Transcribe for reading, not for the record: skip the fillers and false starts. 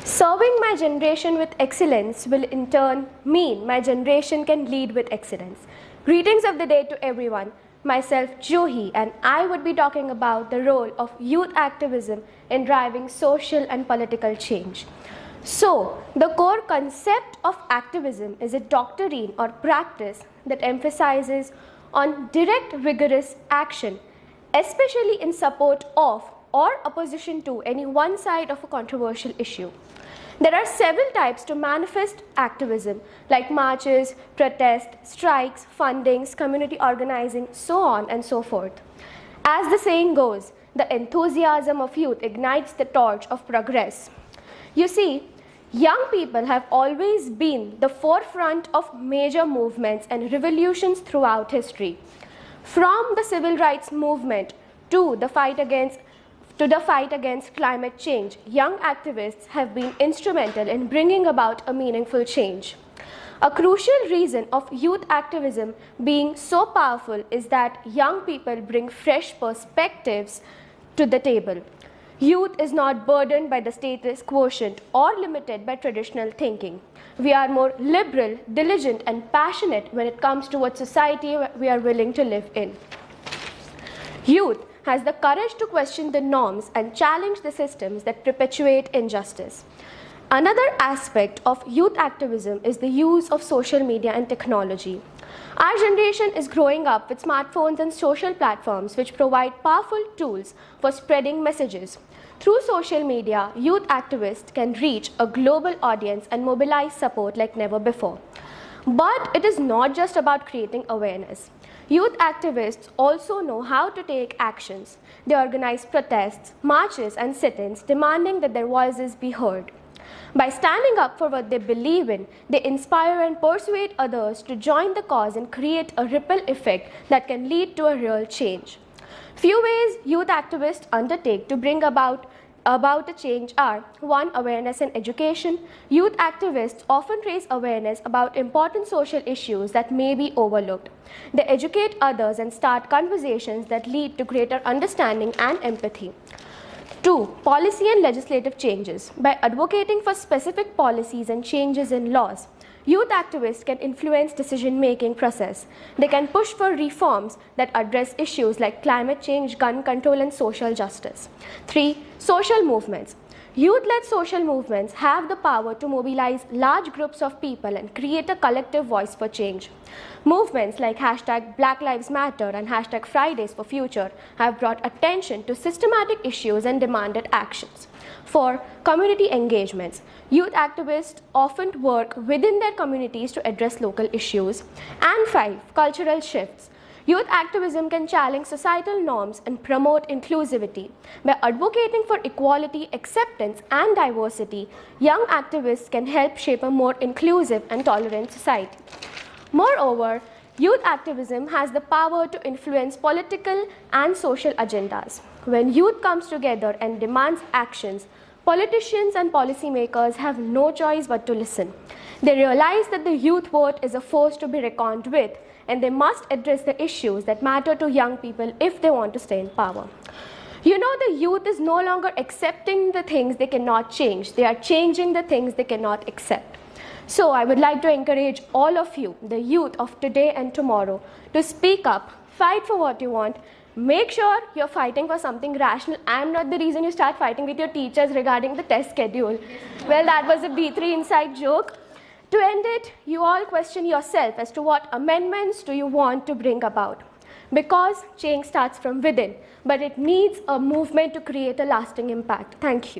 Serving my generation with excellence will in turn mean my generation can lead with excellence. Greetings of the day to everyone. Myself JUHI, and I would be talking about the role of youth activism in driving social and political change. So, the core concept of activism is a doctrine or practice that emphasizes on direct vigorous action, especially in support of or opposition to any one side of a controversial issue. There are several types to manifest activism, like marches, protests, strikes, fundings, community organizing, so on and so forth. As the saying goes, the enthusiasm of youth ignites the torch of progress. You see, young people have always been the forefront of major movements and revolutions throughout history. From the civil rights movement to the fight against climate change, young activists have been instrumental in bringing about a meaningful change. A crucial reason of youth activism being so powerful is that young people bring fresh perspectives to the table. Youth is not burdened by the status quotient or limited by traditional thinking. We are more liberal, diligent, and passionate when it comes to what society we are willing to live in. Youth has the courage to question the norms and challenge the systems that perpetuate injustice. Another aspect of youth activism is the use of social media and technology. Our generation is growing up with smartphones and social platforms which provide powerful tools for spreading messages. Through social media, youth activists can reach a global audience and mobilize support like never before. But it is not just about creating awareness. Youth activists also know how to take actions. They organize protests, marches, and sit-ins demanding that their voices be heard. By standing up for what they believe in, they inspire and persuade others to join the cause and create a ripple effect that can lead to a real change. Few ways youth activists undertake to bring about a change are: 1. Awareness and education. Youth activists often raise awareness about important social issues that may be overlooked. They educate others and start conversations that lead to greater understanding and empathy. 2. Policy and legislative changes. By advocating for specific policies and changes in laws, youth activists can influence decision-making process. They can push for reforms that address issues like climate change, gun control, and social justice. 3. Social movements. Youth-led social movements have the power to mobilize large groups of people and create a collective voice for change. Movements like #Black Lives Matter and #Fridays for Future have brought attention to systematic issues and demanded actions. 4. Community engagements. Youth activists often work within their communities to address local issues. And 5. Cultural shifts. Youth activism can challenge societal norms and promote inclusivity. By advocating for equality, acceptance, and diversity, young activists can help shape a more inclusive and tolerant society. Moreover, youth activism has the power to influence political and social agendas. When youth comes together and demands actions, politicians and policymakers have no choice but to listen. They realize that the youth vote is a force to be reckoned with, and they must address the issues that matter to young people if they want to stay in power. You know, the youth is no longer accepting the things they cannot change. They are changing the things they cannot accept. So I would like to encourage all of you, the youth of today and tomorrow, to speak up, fight for what you want. Make sure you're fighting for something rational. I'm not the reason you start fighting with your teachers regarding the test schedule. Well, that was a B3 inside joke. To end it, you all question yourself as to what amendments do you want to bring about. Because change starts from within, but it needs a movement to create a lasting impact. Thank you.